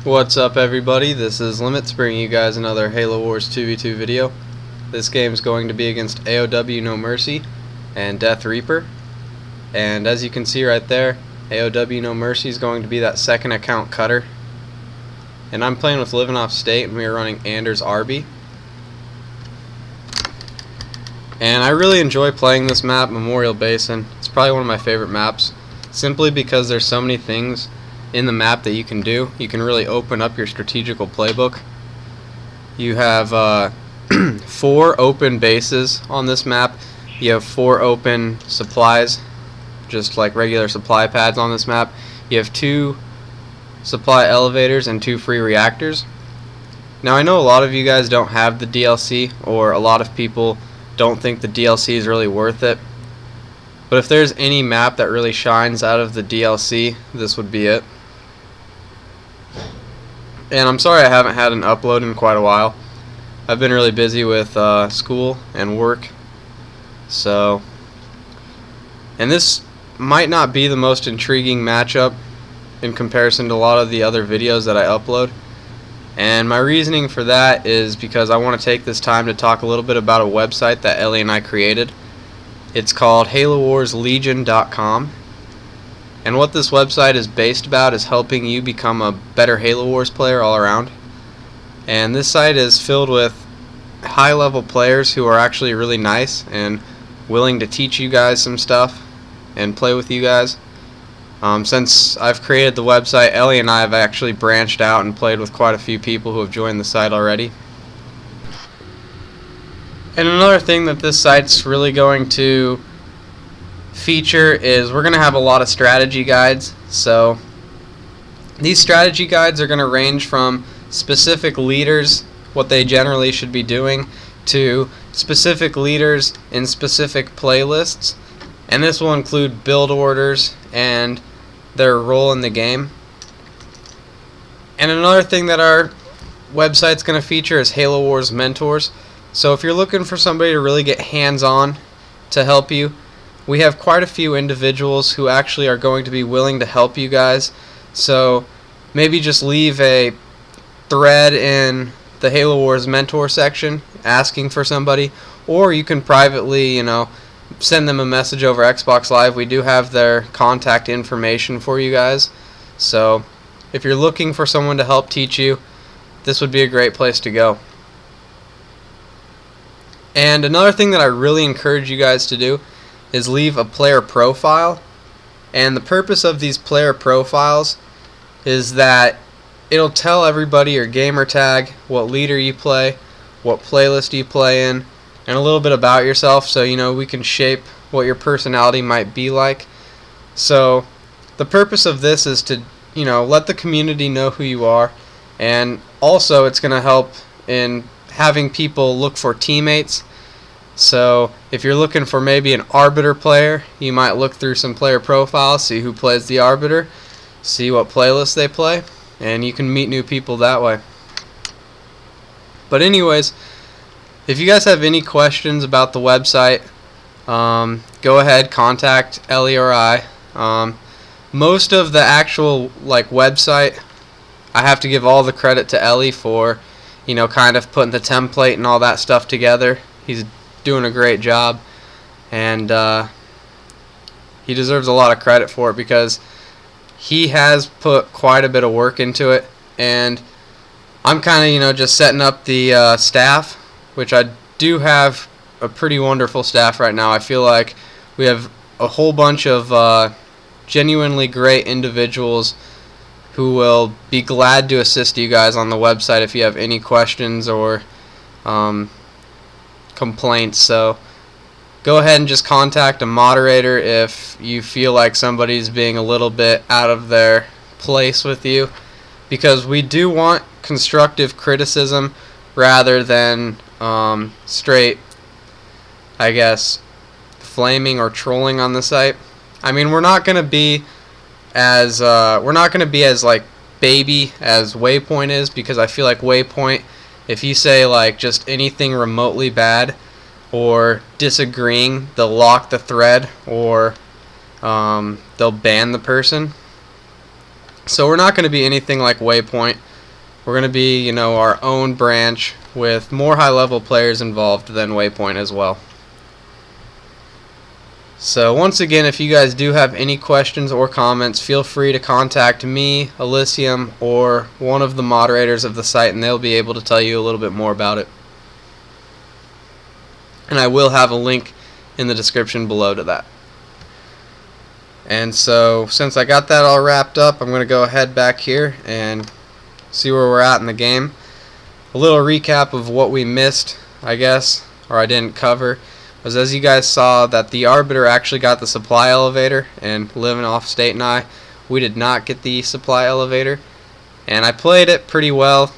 What's up everybody, this is Limitz bringing you guys another Halo Wars 2v2 video. This game is going to be against AOW NoMercy and Deathreaper. And as you can see right there, AOW NoMercy is going to be that second account cutter. And I'm playing with LIMITZOFFSTATE and we are running Anders Arby. And I really enjoy playing this map, Memorial Basin. It's probably one of my favorite maps, simply because there's so many things in the map that you can do. You can really open up your strategical playbook. You have 4 open bases on this map. You have 4 open supplies, just like regular supply pads on this map. You have 2 supply elevators and 2 free reactors. Now I know a lot of you guys don't have the DLC, or a lot of people don't think the DLC is really worth it. But if there's any map that really shines out of the DLC, this would be it. And I'm sorry I haven't had an upload in quite a while. I've been really busy with school and work. And this might not be the most intriguing matchup in comparison to a lot of the other videos that I upload. And my reasoning for that is because I want to take this time to talk a little bit about a website that Ellie and I created. It's called HaloWarsLegion.com. And what this website is based about is helping you become a better Halo Wars player all around. And this site is filled with high level players who are actually really nice and willing to teach you guys some stuff and play with you guys. Since I've created the website, Ellie and I have actually branched out and played with quite a few people who have joined the site already. And another thing that this site's really going to feature is we're going to have a lot of strategy guides. So these strategy guides are going to range from specific leaders, what they generally should be doing, to specific leaders in specific playlists. And this will include build orders and their role in the game. And another thing that our website's going to feature is Halo Wars mentors. So if you're looking for somebody to really get hands-on to help you, we have quite a few individuals who actually are going to be willing to help you guys. So maybe just leave a thread in the Halo Wars mentor section asking for somebody, or you can privately, send them a message over Xbox Live. We do have their contact information for you guys. So if you're looking for someone to help teach you, this would be a great place to go. And another thing that I really encourage you guys to do is leave a player profile. And the purpose of these player profiles is that it'll tell everybody your gamer tag, what leader you play, what playlist you play in, and a little bit about yourself, so we can shape what your personality might be like. So the purpose of this is to let the community know who you are, and also it's going to help in having people look for teammates. So if you're looking for maybe an Arbiter player, you might look through some player profiles, see who plays the Arbiter, see what playlist they play, and you can meet new people that way. But anyways, if you guys have any questions about the website, go ahead, contact Ellie or I. Most of the actual website, I have to give all the credit to Ellie for kind of putting the template and all that stuff together. He's doing a great job, and he deserves a lot of credit for it because he has put quite a bit of work into it, and I'm kind of just setting up the staff, which I do have a pretty wonderful staff right now. I feel like we have a whole bunch of genuinely great individuals who will be glad to assist you guys on the website if you have any questions or complaints. So go ahead and just contact a moderator if you feel like somebody's being a little bit out of their place with you, because we do want constructive criticism rather than straight, I guess, flaming or trolling on the site. I mean, we're not gonna be as baby as Waypoint is, because I feel like Waypoint, if you say just anything remotely bad or disagreeing, they'll lock the thread or they'll ban the person. So we're not going to be anything like Waypoint. We're going to be, you know, our own branch with more high-level players involved than Waypoint as well. So once again, if you guys do have any questions or comments, feel free to contact me, Elysium, or one of the moderators of the site, and they'll be able to tell you a little bit more about it. And I will have a link in the description below to that. And so since I got that all wrapped up, I'm going to go ahead back here and see where we're at in the game. A little recap of what we missed, I guess, or I didn't cover, was as you guys saw that the Arbiter actually got the supply elevator, and LIMITZOFFSTATE and I, we did not get the supply elevator. And I played it pretty well,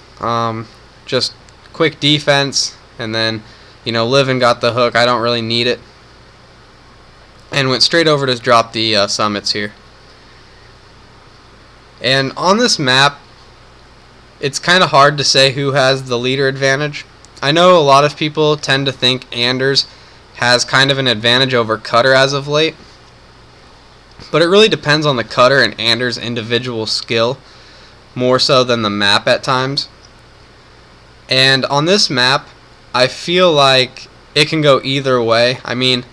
just quick defense, and then, you know, Livin got the hook. I don't really need it. And went straight over to drop the summits here. And on this map, it's kind of hard to say who has the leader advantage. I know a lot of people tend to think Anders has kind of an advantage over Cutter as of late, but it really depends on the Cutter and Anders' individual skill, more so than the map at times. And on this map, I feel like it can go either way. I mean,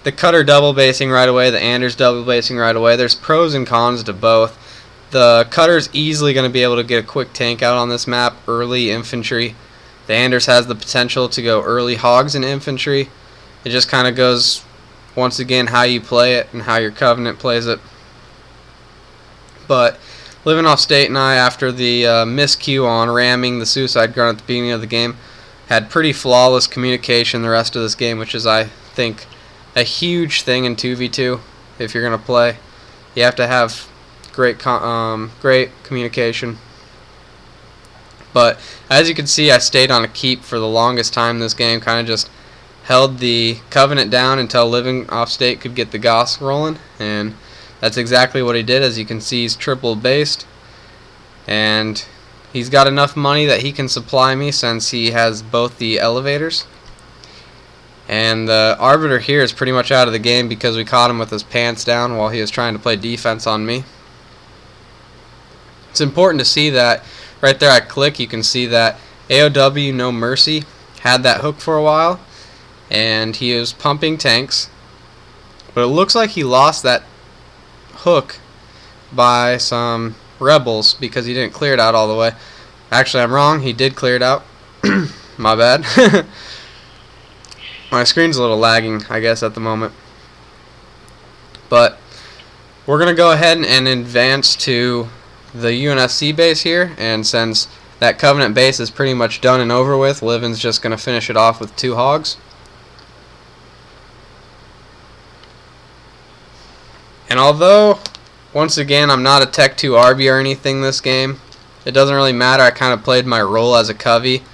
the Cutter double basing right away, the Anders double basing right away. There's pros and cons to both. The Cutter's easily going to be able to get a quick tank out on this map, early infantry. The Anders has the potential to go early hogs and infantry. It just kind of goes, once again, how you play it and how your Covenant plays it. But LIMITZOFFSTATE and I, after the miscue on ramming the suicide grunt at the beginning of the game, had pretty flawless communication the rest of this game, which is, I think, a huge thing in 2v2 if you're going to play. You have to have great communication. But as you can see, I stayed on a keep for the longest time in this game, kind of just held the Covenant down until LIMITZOFFSTATE could get the Goss rolling, and that's exactly what he did. As you can see, he's triple based, and he's got enough money that he can supply me since he has both the elevators. And the Arbiter here is pretty much out of the game because we caught him with his pants down while he was trying to play defense on me. It's important to see that right there I click, you can see that AOW NoMercy had that hook for a while, and he was pumping tanks, but it looks like he lost that hook by some rebels because he didn't clear it out all the way. Actually, I'm wrong, he did clear it out. My bad. My screen's a little lagging, I guess, at the moment. But we're going to go ahead and advance to the UNSC base here, and since that Covenant base is pretty much done and over with, Livin's just going to finish it off with 2 hogs. And although, once again, I'm not a Tech 2 Arby or anything this game, it doesn't really matter. I kind of played my role as a Covey.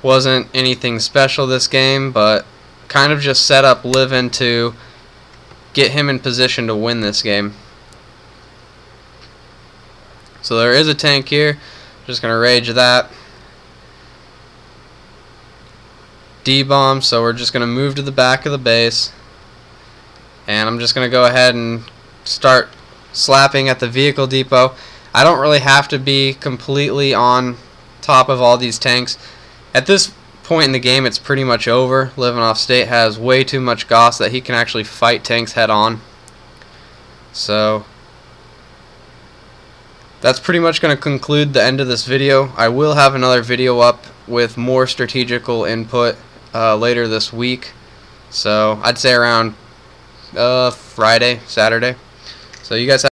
Wasn't anything special this game, but kind of just set up Livin to get him in position to win this game. So there is a tank here. Just going to rage that. D-bomb, so we're just going to move to the back of the base. And I'm just going to go ahead and start slapping at the vehicle depot. I don't really have to be completely on top of all these tanks. At this point in the game, it's pretty much over. LIMITZOFFSTATE has way too much Goss that he can actually fight tanks head on. So that's pretty much going to conclude the end of this video. I will have another video up with more strategical input later this week. So I'd say around Friday, Saturday. So you guys have